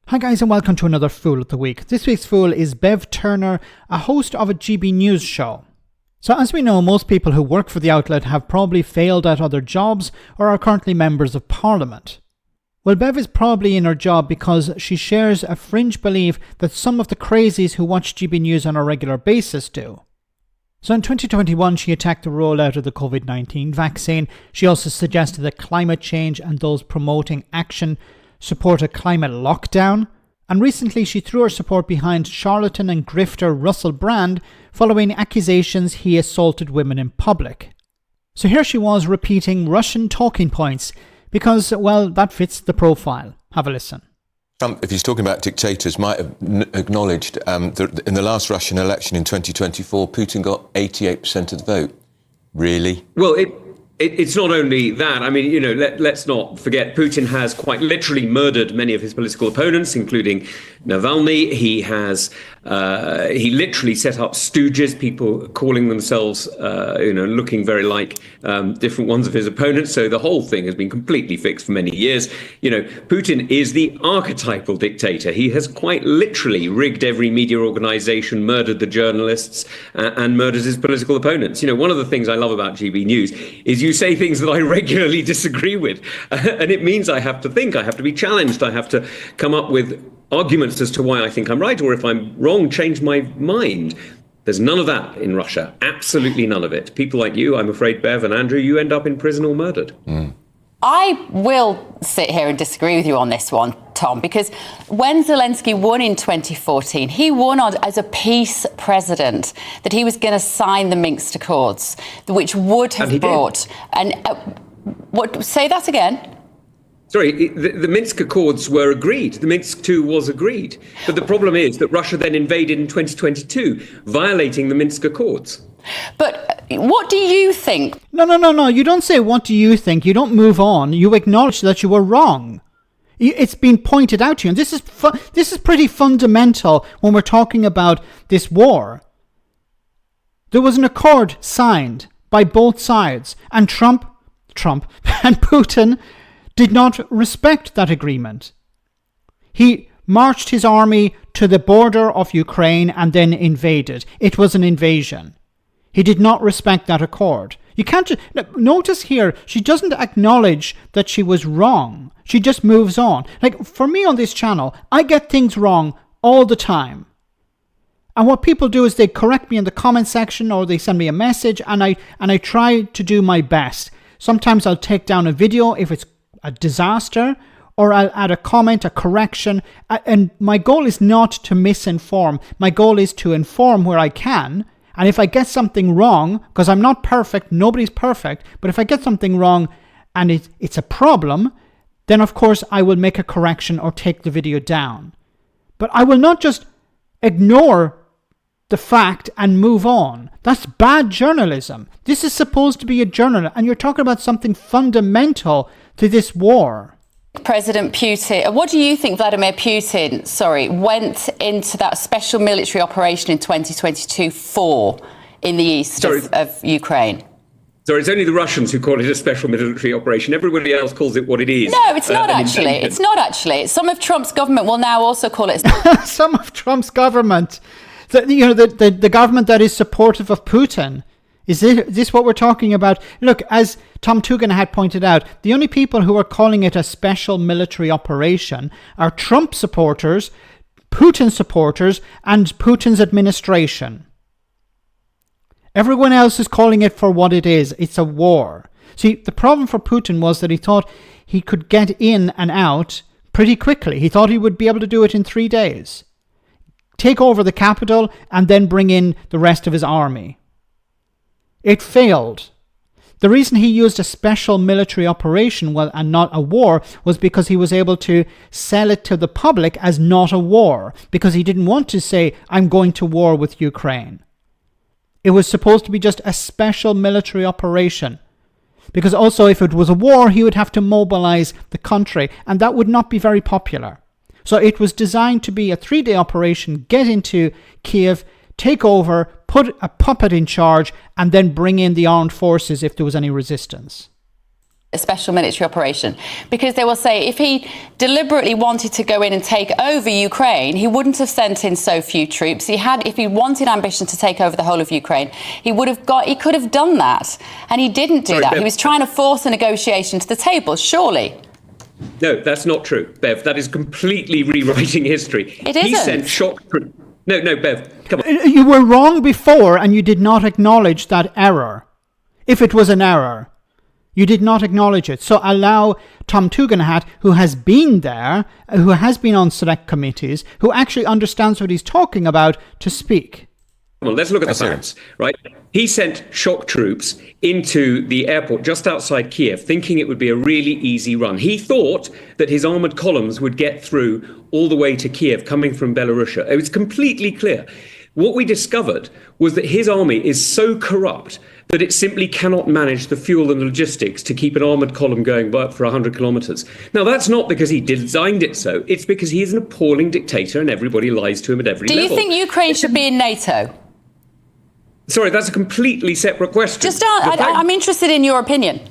Hi guys and welcome to another Fool of the Week. This week's Fool is Bev Turner, a host of a GB News show. So as we know, most people who work for the outlet have probably failed at other jobs or are currently members of parliament. Well, Bev is probably in her job because she shares a fringe belief that some of the crazies who watch GB News on a regular basis do. So in 2021, she attacked the rollout of the COVID-19 vaccine. She also suggested that climate change and those promoting action support a climate lockdown, and recently she threw her support behind charlatan and grifter Russell Brand following accusations he assaulted women in public. So here she was repeating Russian talking points because, well, that fits the profile. Have a listen. Trump, if he's talking about dictators, might have acknowledged that in the last Russian election in 2024, Putin got 88% of the vote. Really? Well, it's not only that. I mean, let's not forget Putin has quite literally murdered many of his political opponents, including Navalny. He literally set up stooges, people calling themselves, looking very like different ones of his opponents. So the whole thing has been completely fixed for many years. Putin is the archetypal dictator. He has quite literally rigged every media organization, murdered the journalists, and murdered his political opponents. One of the things I love about GB News is you say things that I regularly disagree with. And it means I have to think, I have to be challenged, I have to come up with arguments as to why I think I'm right, or if I'm wrong, change my mind. There's none of that in Russia. Absolutely none of it. People like you, I'm afraid, Bev and Andrew, you end up in prison or murdered. I will sit here and disagree with you on this one, Tom, because when Zelensky won in 2014, he won as a peace president, that he was going to sign the Minsk Accords, which would have brought... say that again? Sorry, the Minsk Accords were agreed. The Minsk II was agreed. But the problem is that Russia then invaded in 2022, violating the Minsk Accords. But what do you think? No. You don't say, what do you think? You don't move on. You acknowledge that you were wrong. It's been pointed out to you. And this is pretty fundamental when we're talking about this war. There was an accord signed by both sides, and Trump and Putin did not respect that agreement. He marched his army to the border of Ukraine and then invaded. It was an invasion. He did not respect that accord. You can't notice here, she doesn't acknowledge that she was wrong. She just moves on. Like, for me on this channel, I get things wrong all the time. And what people do is they correct me in the comment section, or they send me a message, and I try to do my best. Sometimes I'll take down a video if it's a disaster, or I'll add a comment, a correction. And my goal is not to misinform. My goal is to inform where I can. And if I get something wrong, because I'm not perfect, nobody's perfect, but if I get something wrong and it's a problem, then of course I will make a correction or take the video down. But I will not just ignore the fact and move on. That's bad journalism. This is supposed to be a journal, and you're talking about something fundamental to this war. President Putin, what do you think Vladimir Putin, went into that special military operation in 2022 for in the east of Ukraine? Sorry, it's only the Russians who call it a special military operation. Everybody else calls it what it is. No, it's not actually. It's not actually. Some of Trump's government will now also call it... Some of Trump's government. The government that is supportive of Putin. Is this what we're talking about? Look, as Tom Tugan had pointed out, the only people who are calling it a special military operation are Trump supporters, Putin supporters, and Putin's administration. Everyone else is calling it for what it is. It's a war. See, the problem for Putin was that he thought he could get in and out pretty quickly. He thought he would be able to do it in 3 days. Take over the capital and then bring in the rest of his army. It failed. The reason he used a special military operation and not a war was because he was able to sell it to the public as not a war, because he didn't want to say, I'm going to war with Ukraine. It was supposed to be just a special military operation, because also if it was a war, he would have to mobilize the country, and that would not be very popular. So it was designed to be a 3-day operation, get into Kiev, take over, put a puppet in charge, and then bring in the armed forces if there was any resistance. a special military operation, because they will say if he deliberately wanted to go in and take over Ukraine, he wouldn't have sent in so few troops. If he wanted ambition to take over the whole of Ukraine, he could have done that, and he didn't do that. He was trying to force a negotiation to the table, surely. No, that's not true, Bev. That is completely rewriting history. It isn't. He sent shock troops. No, Bev, come on. You were wrong before, and you did not acknowledge that error. If it was an error, you did not acknowledge it. So allow Tom Tugendhat, who has been there, who has been on select committees, who actually understands what he's talking about, to speak. Well, let's look at the facts, right? He sent shock troops into the airport just outside Kiev, thinking it would be a really easy run. He thought that his armoured columns would get through all the way to Kiev, coming from Belarus. It was completely clear. What we discovered was that his army is so corrupt that it simply cannot manage the fuel and logistics to keep an armoured column going for 100 kilometres. Now, that's not because he designed it so. It's because he is an appalling dictator and everybody lies to him at every level. Do you think Ukraine should be in NATO? Sorry, that's a completely separate question. I'm interested in your opinion.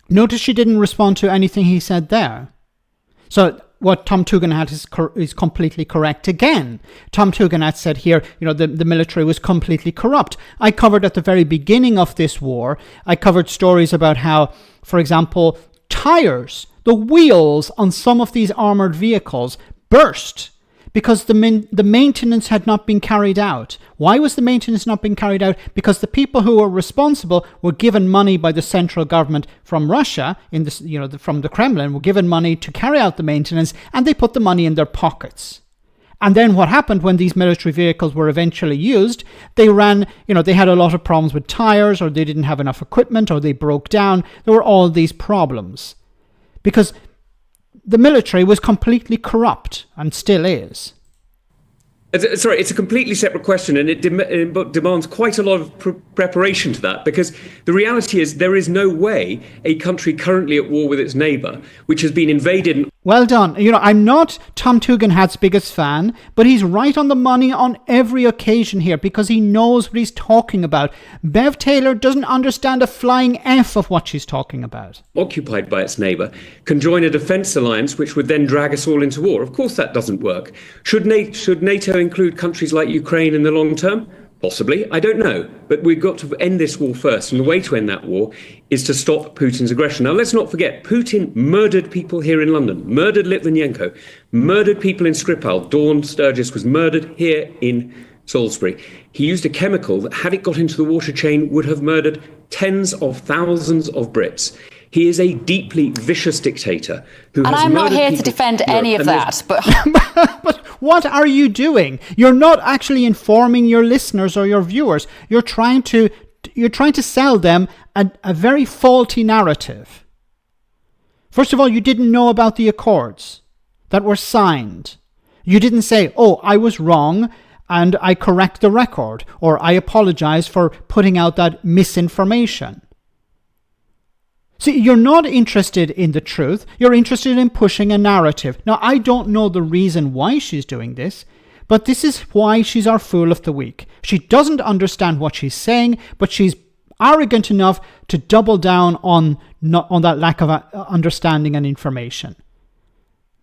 Notice she didn't respond to anything he said there. So what Tom Tugendhat is completely correct again. Tom Tugendhat said here, the military was completely corrupt. I covered at the very beginning of this war, I covered stories about how, for example, tires, the wheels on some of these armored vehicles burst because the maintenance had not been carried out. Why was the maintenance not being carried out? Because the people who were responsible were given money by the central government from Russia, from the Kremlin, were given money to carry out the maintenance, and they put the money in their pockets. And then what happened when these military vehicles were eventually used, they had a lot of problems with tires, or they didn't have enough equipment, or they broke down. There were all these problems. Because the military was completely corrupt, and still is. Sorry, it's a completely separate question, and it demands quite a lot of preparation to that, because the reality is there is no way a country currently at war with its neighbour, which has been invaded... Well done. I'm not Tom Tugendhat's biggest fan, but he's right on the money on every occasion here, because he knows what he's talking about. Bev Taylor doesn't understand a flying F of what she's talking about. Occupied by its neighbour, can join a defence alliance which would then drag us all into war. Of course that doesn't work. Should NATO include countries like Ukraine in the long term? Possibly. I don't know. But we've got to end this war first. And the way to end that war is to stop Putin's aggression. Now, let's not forget, Putin murdered people here in London, murdered Litvinenko, murdered people in Skripal. Dawn Sturgis was murdered here in Salisbury. He used a chemical that, had it got into the water chain, would have murdered tens of thousands of Brits. He is a deeply vicious dictator who has... And I'm not here to defend any of that, but... But what are you doing? You're not actually informing your listeners or your viewers. You're trying to sell them a very faulty narrative. First of all, you didn't know about the accords that were signed. You didn't say, oh, I was wrong and I correct the record, or I apologize for putting out that misinformation. See, you're not interested in the truth. You're interested in pushing a narrative. Now, I don't know the reason why she's doing this, but this is why she's our Fool of the Week. She doesn't understand what she's saying, but she's arrogant enough to double down on that lack of understanding and information.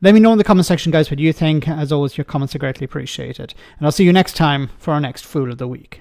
Let me know in the comment section, guys, what you think. As always, your comments are greatly appreciated. And I'll see you next time for our next Fool of the Week.